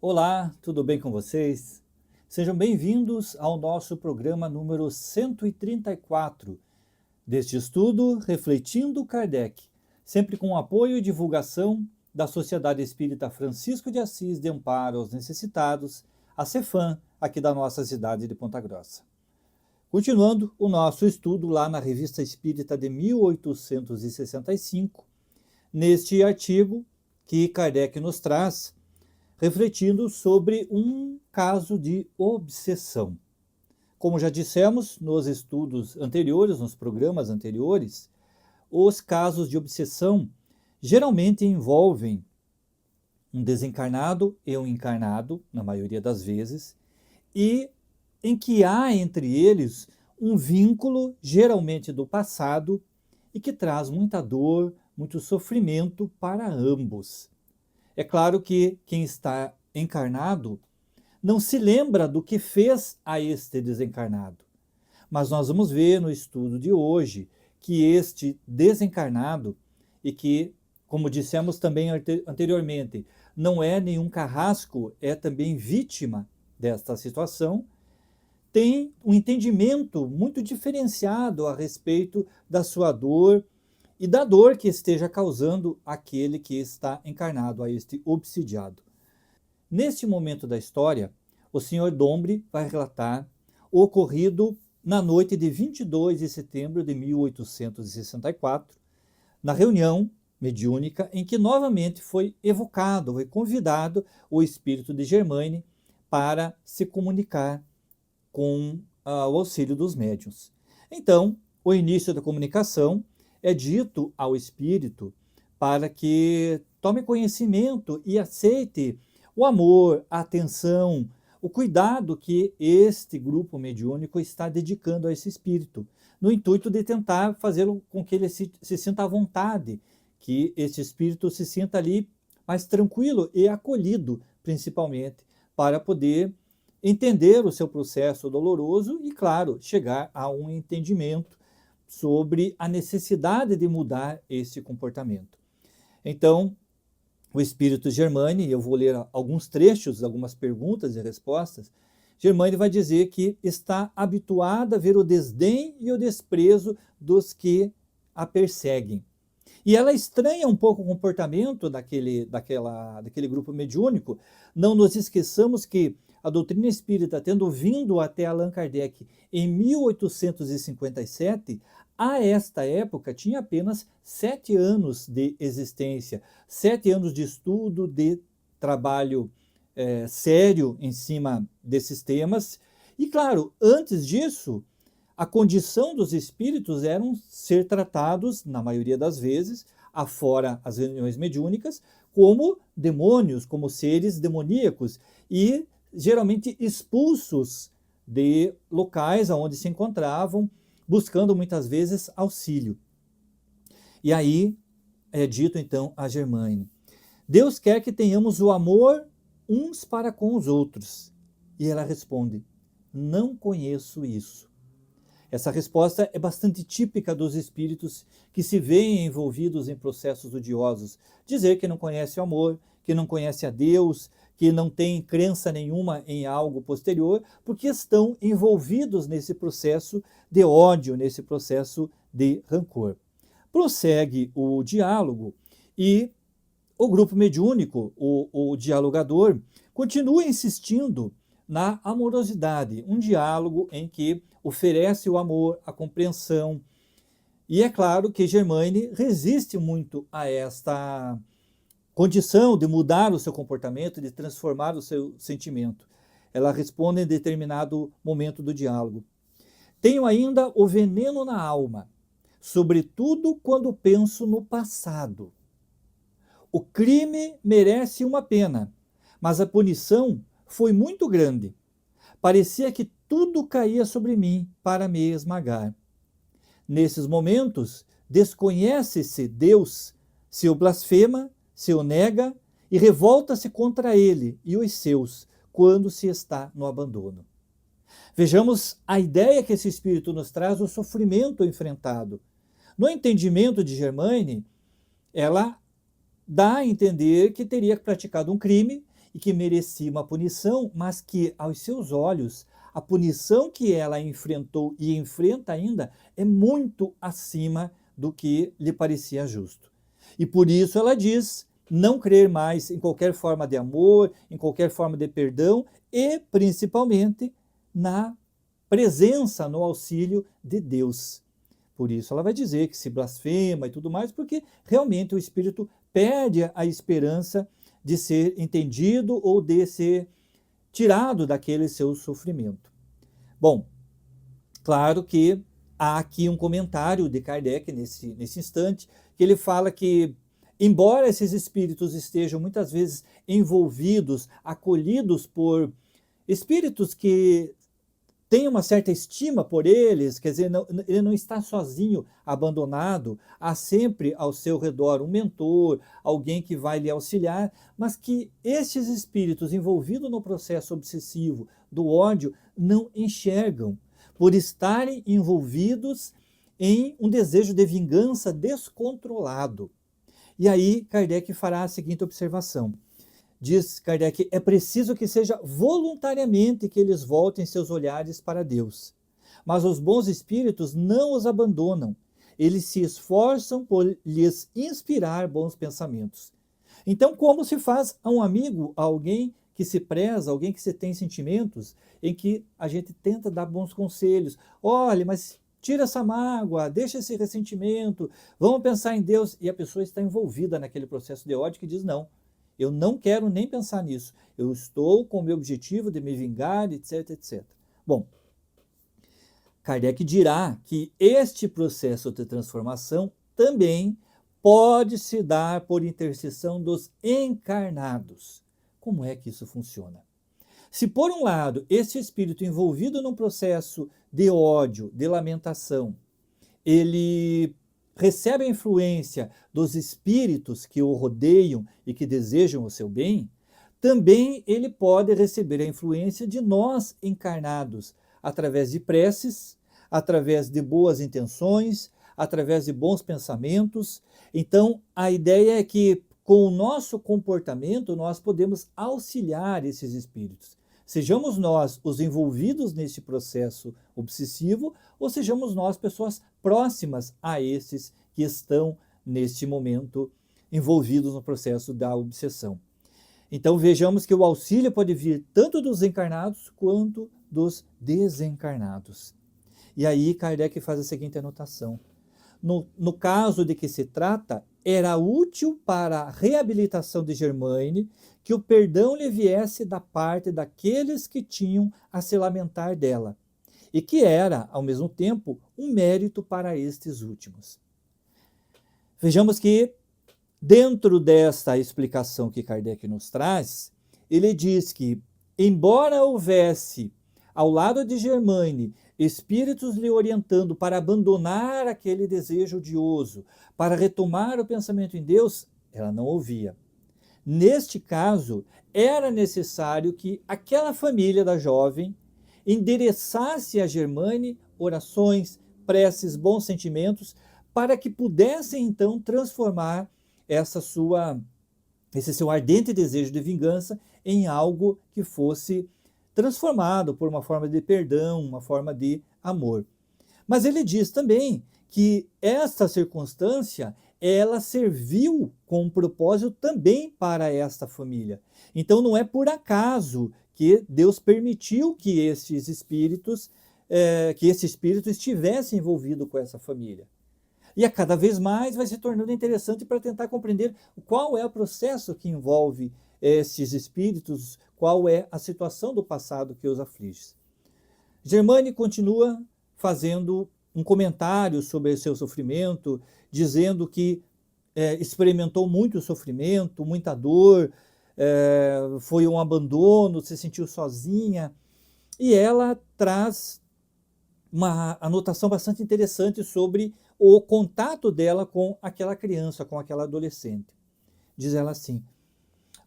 Olá, tudo bem com vocês? Sejam bem-vindos ao nosso programa número 134 deste estudo Refletindo Kardec, sempre com apoio e divulgação da Sociedade Espírita Francisco de Assis de Amparo aos Necessitados, a CEFAM, aqui da nossa cidade de Ponta Grossa. Continuando o nosso estudo lá na Revista Espírita de 1865, neste artigo que Kardec nos traz, refletindo sobre um caso de obsessão. Como já dissemos nos estudos anteriores, nos programas anteriores, os casos de obsessão geralmente envolvem um desencarnado e um encarnado, na maioria das vezes, e em que há entre eles um vínculo, geralmente do passado, e que traz muita dor, muito sofrimento para ambos. É claro que quem está encarnado não se lembra do que fez a este desencarnado. Mas nós vamos ver no estudo de hoje que este desencarnado, e que, como dissemos também anteriormente, não é nenhum carrasco, é também vítima desta situação, tem um entendimento muito diferenciado a respeito da sua dor e da dor que esteja causando aquele que está encarnado, a este obsidiado. Neste momento da história, o Sr. Dombre vai relatar o ocorrido na noite de 22 de setembro de 1864, na reunião mediúnica em que novamente foi evocado, foi convidado o espírito de Germaine para se comunicar com o auxílio dos médiuns. Então, o início da comunicação é dito ao espírito para que tome conhecimento e aceite o amor, a atenção, o cuidado que este grupo mediúnico está dedicando a esse espírito, no intuito de tentar fazê-lo com que ele se sinta à vontade, que esse espírito se sinta ali mais tranquilo e acolhido, principalmente, para poder entender o seu processo doloroso e, claro, chegar a um entendimento sobre a necessidade de mudar esse comportamento. Então, o espírito Germaine, eu vou ler alguns trechos, algumas perguntas e respostas. Germaine vai dizer que está habituada a ver o desdém e o desprezo dos que a perseguem. E ela estranha um pouco o comportamento daquele grupo mediúnico. Não nos esqueçamos que a doutrina espírita, tendo vindo até Allan Kardec em 1857, a esta época tinha apenas 7 anos de existência, 7 anos de estudo, de trabalho sério em cima desses temas. E claro, antes disso, a condição dos espíritos eram ser tratados, na maioria das vezes, afora as reuniões mediúnicas, como demônios, como seres demoníacos, e geralmente expulsos de locais onde se encontravam, buscando muitas vezes auxílio. E aí é dito então a Germaine: Deus quer que tenhamos o amor uns para com os outros. E ela responde: não conheço isso. Essa resposta é bastante típica dos espíritos que se veem envolvidos em processos odiosos. Dizer que não conhece o amor, que não conhece a Deus, que não tem crença nenhuma em algo posterior, porque estão envolvidos nesse processo de ódio, nesse processo de rancor. Prossegue o diálogo e o grupo mediúnico, o dialogador, continua insistindo na amorosidade, um diálogo em que oferece o amor, a compreensão. E é claro que Germaine resiste muito a esta condição de mudar o seu comportamento, de transformar o seu sentimento. Ela responde em determinado momento do diálogo: tenho ainda o veneno na alma, sobretudo quando penso no passado. O crime merece uma pena, mas a punição foi muito grande. Parecia que tudo caía sobre mim para me esmagar. Nesses momentos, desconhece-se Deus, se o blasfema, se o nega e revolta-se contra ele e os seus, quando se está no abandono. Vejamos a ideia que esse espírito nos traz do sofrimento enfrentado. No entendimento de Germaine, ela dá a entender que teria praticado um crime e que merecia uma punição, mas que, aos seus olhos, a punição que ela enfrentou e enfrenta ainda é muito acima do que lhe parecia justo. E por isso ela diz não crer mais em qualquer forma de amor, em qualquer forma de perdão e, principalmente, na presença, no auxílio de Deus. Por isso ela vai dizer que se blasfema e tudo mais, porque realmente o espírito perde a esperança de ser entendido ou de ser tirado daquele seu sofrimento. Bom, claro que há aqui um comentário de Kardec nesse instante, que ele fala que, embora esses espíritos estejam muitas vezes envolvidos, acolhidos por espíritos que têm uma certa estima por eles, quer dizer, ele não está sozinho, abandonado, há sempre ao seu redor um mentor, alguém que vai lhe auxiliar, mas que estes espíritos envolvidos no processo obsessivo do ódio não enxergam, por estarem envolvidos em um desejo de vingança descontrolado. E aí Kardec fará a seguinte observação. Diz Kardec, é preciso que seja voluntariamente que eles voltem seus olhares para Deus. Mas os bons espíritos não os abandonam. Eles se esforçam por lhes inspirar bons pensamentos. Então, como se faz a um amigo, a alguém que se preza, alguém que se tem sentimentos, em que a gente tenta dar bons conselhos. Olha, mas tira essa mágoa, deixa esse ressentimento, vamos pensar em Deus. E a pessoa está envolvida naquele processo de ódio que diz não. Eu não quero nem pensar nisso. Eu estou com o meu objetivo de me vingar, etc, etc. Bom, Kardec dirá que este processo de transformação também pode se dar por intercessão dos encarnados. Como é que isso funciona? Se, por um lado, esse espírito envolvido num processo de ódio, de lamentação, ele recebe a influência dos espíritos que o rodeiam e que desejam o seu bem, também ele pode receber a influência de nós encarnados, através de preces, através de boas intenções, através de bons pensamentos. Então, a ideia é que, com o nosso comportamento, nós podemos auxiliar esses espíritos. Sejamos nós os envolvidos nesse processo obsessivo, ou sejamos nós pessoas próximas a esses que estão, neste momento, envolvidos no processo da obsessão. Então vejamos que o auxílio pode vir tanto dos encarnados quanto dos desencarnados. E aí Kardec faz a seguinte anotação. No caso de que se trata, era útil para a reabilitação de Germaine que o perdão lhe viesse da parte daqueles que tinham a se lamentar dela, e que era, ao mesmo tempo, um mérito para estes últimos. Vejamos que, dentro desta explicação que Kardec nos traz, ele diz que, embora houvesse, ao lado de Germaine, espíritos lhe orientando para abandonar aquele desejo odioso, para retomar o pensamento em Deus, ela não ouvia. Neste caso, era necessário que aquela família da jovem endereçasse a Germaine orações, preces, bons sentimentos, para que pudessem então transformar esse seu ardente desejo de vingança em algo que fosse transformado por uma forma de perdão, uma forma de amor. Mas ele diz também que esta circunstância, ela serviu com um propósito também para esta família. Então não é por acaso que Deus permitiu que esse espírito estivesse envolvido com essa família. E a cada vez mais vai se tornando interessante para tentar compreender qual é o processo que envolve esses espíritos, qual é a situação do passado que os aflige. Germaine continua fazendo um comentário sobre o seu sofrimento, dizendo que experimentou muito sofrimento, muita dor, foi um abandono, se sentiu sozinha, e ela traz uma anotação bastante interessante sobre o contato dela com aquela criança, com aquela adolescente. Diz ela assim: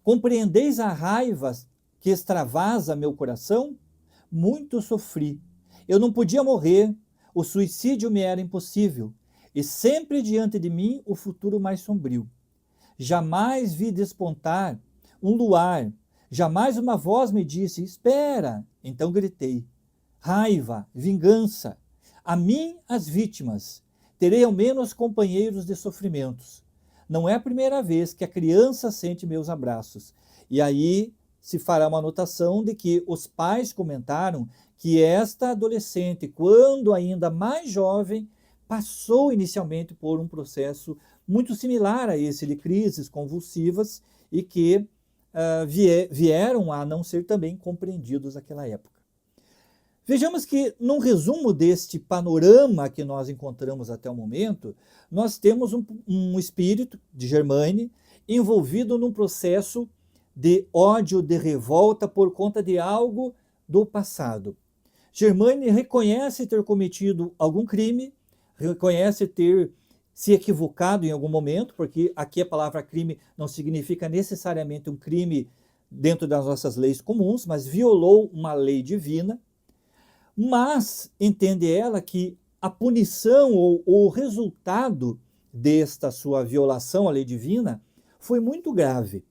compreendeis a raiva que extravasa meu coração? Muito sofri. Eu não podia morrer, o suicídio me era impossível, e sempre diante de mim o futuro mais sombrio. Jamais vi despontar um luar, Jamais uma voz me disse: espera. Então gritei: raiva, vingança. A mim as vítimas. Terei ao menos companheiros de sofrimentos. Não é a primeira vez que a criança sente meus abraços. E aí se fará uma anotação de que os pais comentaram que esta adolescente, quando ainda mais jovem, passou inicialmente por um processo muito similar a esse de crises convulsivas e que vieram a não ser também compreendidos naquela época. Vejamos que, num resumo deste panorama que nós encontramos até o momento, nós temos um espírito de Germaine envolvido num processo de ódio, de revolta por conta de algo do passado. Germaine reconhece ter cometido algum crime, reconhece ter se equivocado em algum momento, porque aqui a palavra crime não significa necessariamente um crime dentro das nossas leis comuns, mas violou uma lei divina. Mas entende ela que a punição ou o resultado desta sua violação à lei divina foi muito grave.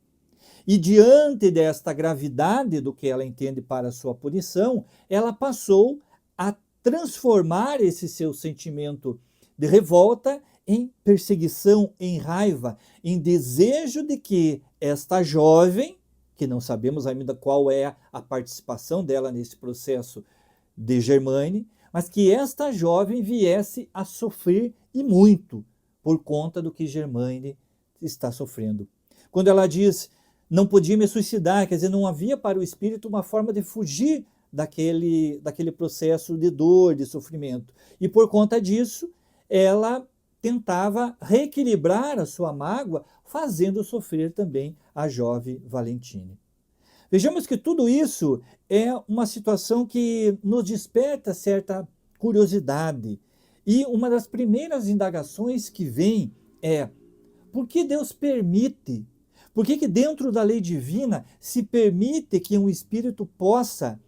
E diante desta gravidade do que ela entende para a sua punição, ela passou a transformar esse seu sentimento de revolta em perseguição, em raiva, em desejo de que esta jovem, que não sabemos ainda qual é a participação dela nesse processo de Germaine, mas que esta jovem viesse a sofrer e muito por conta do que Germaine está sofrendo. Quando ela diz, não podia me suicidar, quer dizer, não havia para o espírito uma forma de fugir daquele processo de dor, de sofrimento. E por conta disso, ela tentava reequilibrar a sua mágoa, fazendo sofrer também a jovem Valentine. Vejamos que tudo isso é uma situação que nos desperta certa curiosidade. E uma das primeiras indagações que vem é: por que Deus permite? Por que dentro da lei divina se permite que um espírito possa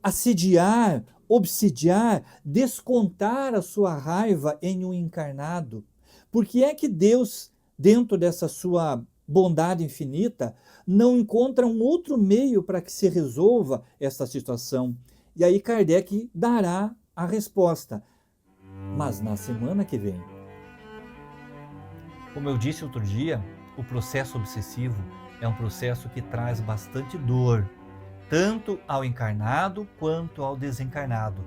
assediar, obsidiar, descontar a sua raiva em um encarnado? Por que é que Deus, dentro dessa sua bondade infinita, não encontra um outro meio para que se resolva essa situação? E aí Kardec dará a resposta, mas na semana que vem. Como eu disse outro dia, o processo obsessivo é um processo que traz bastante dor, tanto ao encarnado quanto ao desencarnado.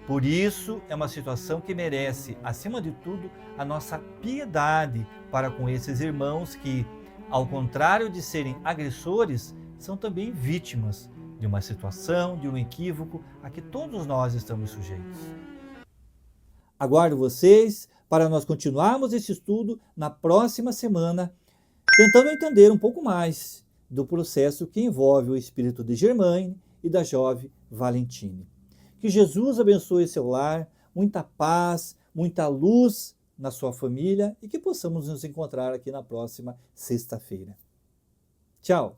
Por isso, é uma situação que merece, acima de tudo, a nossa piedade para com esses irmãos que, ao contrário de serem agressores, são também vítimas de uma situação, de um equívoco a que todos nós estamos sujeitos. Aguardo vocês para nós continuarmos esse estudo na próxima semana, tentando entender um pouco mais do processo que envolve o espírito de Germaine e da jovem Valentine. Que Jesus abençoe seu lar, muita paz, muita luz na sua família e que possamos nos encontrar aqui na próxima sexta-feira. Tchau!